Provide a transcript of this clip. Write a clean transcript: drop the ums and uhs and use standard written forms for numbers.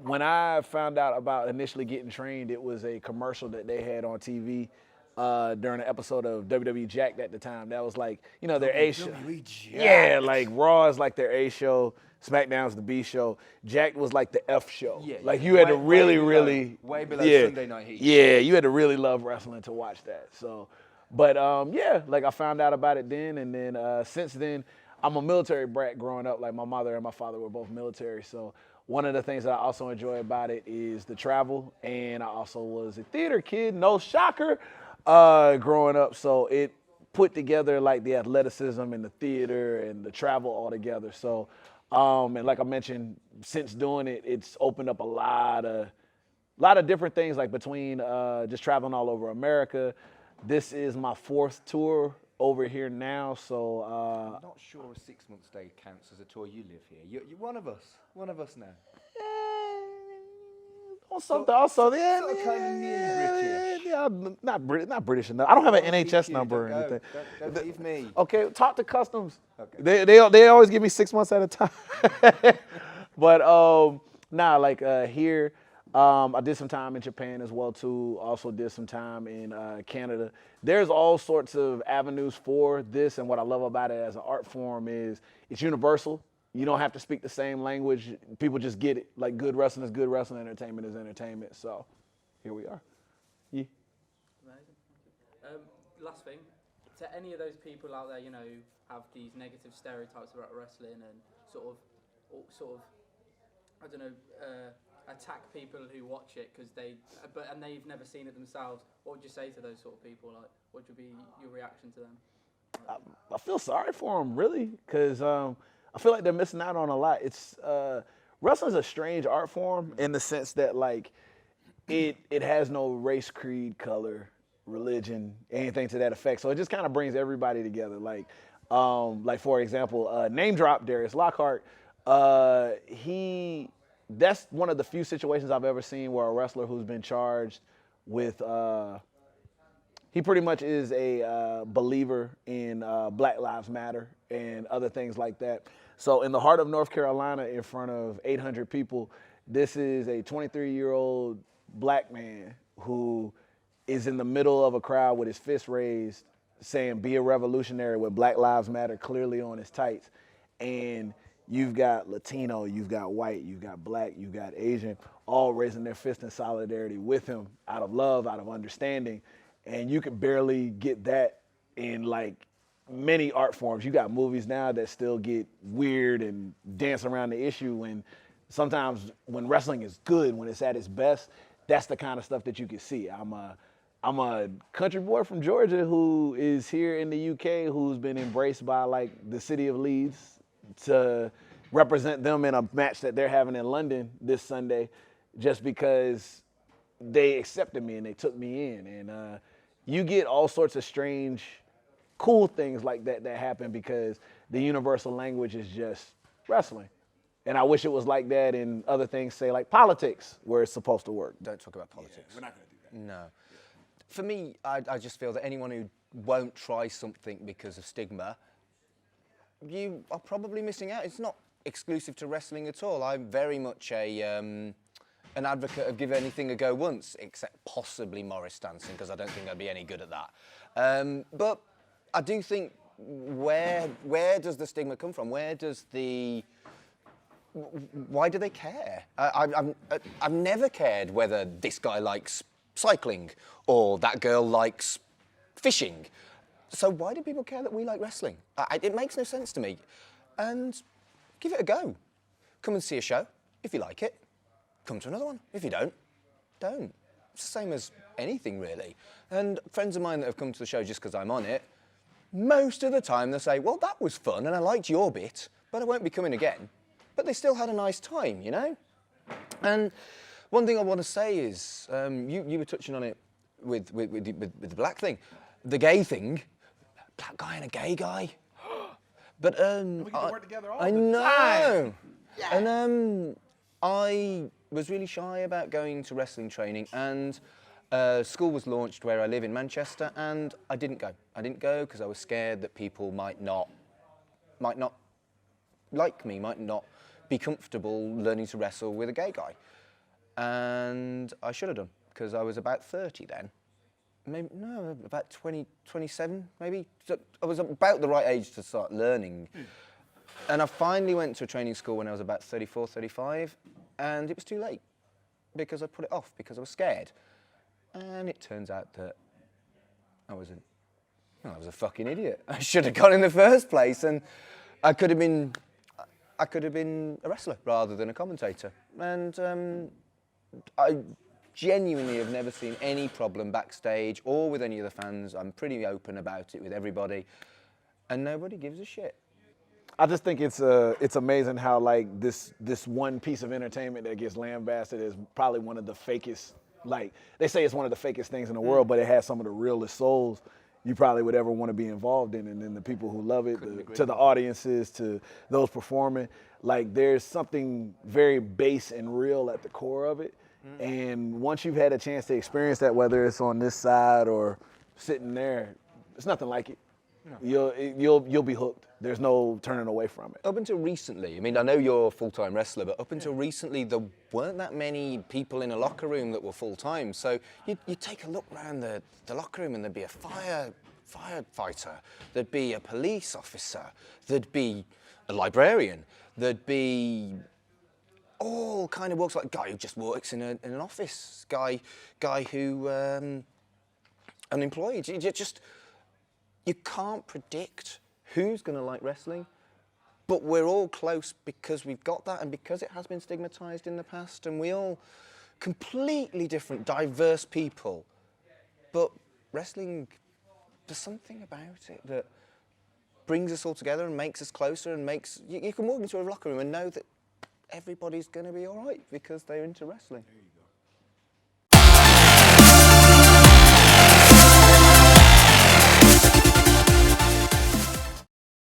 when I found out about initially getting trained, it was a commercial that they had on TV during an episode of WWE Jacked at the time. That was like, you know, their A show. WWE Jacked. Yeah, like Raw is like their A show, SmackDown's the B show. Jacked was like the F show. Yeah, like yeah. you had to Way really, below yeah, Sunday Night Heat. Yeah, you had to really love wrestling to watch that. So, but yeah, like I found out about it then, and then since then, I'm a military brat growing up. Like my mother and my father were both military, so one of the things that I also enjoy about it is the travel, and I also was a theater kid, no shocker, growing up. So it put together like the athleticism and the theater and the travel all together. So, and like I mentioned, since doing it, it's opened up a lot of different things, like between just traveling all over America. This is my 4th tour over here now, so I'm not sure a 6-month stay counts as a tour. You live here. You're one of us now. Also, yeah, sort of kind of near-British. Yeah, not British enough. I don't have an NHS number or Don't anything. Don't leave me. Okay, talk to customs. Okay. They always give me 6 months at a time. But like here, I did some time in Japan as well too. Also did some time in Canada. There's all sorts of avenues for this, and what I love about it as an art form is it's universal. You don't have to speak the same language. People just get it. Like good wrestling is good wrestling, entertainment is entertainment. So here we are. Yeah. Amazing. Last thing, to any of those people out there, you know, who have these negative stereotypes about wrestling and sort of, I don't know, attack people who watch it because and they've never seen it themselves. What would you say to those sort of people? Like, what would be your reaction to them? I feel sorry for them, really, because I feel like they're missing out on a lot. It's wrestling's a strange art form in the sense that like it has no race, creed, color, religion, anything to that effect. So it just kind of brings everybody together. Like for example, name drop Darius Lockhart. That's one of the few situations I've ever seen where a wrestler who's been charged with he pretty much is a believer in Black Lives Matter and other things like that. So in the heart of North Carolina, in front of 800 people, this is a 23-year-old black man who is in the middle of a crowd with his fist raised, saying, "Be a revolutionary," with Black Lives Matter clearly on his tights. And you've got Latino, you've got white, you've got black, you've got Asian, all raising their fist in solidarity with him out of love, out of understanding. And you could barely get that in like many art forms. You got movies now that still get weird and dance around the issue, when sometimes when wrestling is good, when it's at its best, that's the kind of stuff that you can see. I'm a country boy from Georgia who is here in the UK, who's been embraced by like the city of Leeds to represent them in a match that they're having in London this Sunday, just because they accepted me and they took me in. And you get all sorts of strange, cool things like that happen because the universal language is just wrestling. And I wish it was like that in other things, say like politics, where it's supposed to work. Don't talk about politics. Yeah, we're not going to do that. No. For me, I just feel that anyone who won't try something because of stigma, you are probably missing out. It's not exclusive to wrestling at all. I'm very much an advocate of give anything a go once, except possibly Morris dancing, because I don't think I'd be any good at that. But I do think, where does the stigma come from? Why do they care? I've never cared whether this guy likes cycling or that girl likes fishing. So why do people care that we like wrestling? It makes no sense to me. And give it a go. Come and see a show if you like it. Come to another one. If you don't, don't. It's the same as anything, really. And friends of mine that have come to the show just because I'm on it, most of the time they'll say, well, that was fun and I liked your bit, but I won't be coming again. But they still had a nice time, you know? And one thing I want to say is, you were touching on it with the black thing, the gay thing. Black guy and a gay guy. But we get to work together all I the know. time. Yeah. And I was really shy about going to wrestling training, and school was launched where I live in Manchester, and I didn't go. I didn't go because I was scared that people might not like me, might not be comfortable learning to wrestle with a gay guy. And I should have done, because I was about 30 then. Maybe, no, about 20, 27 maybe. So I was about the right age to start learning. And I finally went to a training school when I was about 34, 35, and it was too late because I put it off because I was scared. And it turns out that I was a fucking idiot. I should have gone in the first place, and I could have been a wrestler rather than a commentator. And I genuinely have never seen any problem backstage or with any of the fans. I'm pretty open about it with everybody, and nobody gives a shit. I just think it's amazing how like this one piece of entertainment that gets lambasted is probably one of the fakest. Like they say it's one of the fakest things in the world, but it has some of the realest souls you probably would ever want to be involved in. And then the people who love it, to the audiences, to those performing, like there's something very base and real at the core of it. And once you've had a chance to experience that, whether it's on this side or sitting there, it's nothing like it. No. You'll be hooked. There's no turning away from it. Up until recently, I mean, I know you're a full-time wrestler, but up until recently, there weren't that many people in a locker room that were full-time. So you take a look around the locker room and there'd be a firefighter, there'd be a police officer, there'd be a librarian, there'd be all kind of walks, like a guy who just works in an office, guy who unemployed. You can't predict who's going to like wrestling, but we're all close because we've got that and because it has been stigmatized in the past, and we all completely different, diverse people. But wrestling, there's something about it that brings us all together and makes us closer and makes... You can walk into a locker room and know that everybody's going to be all right because they're into wrestling.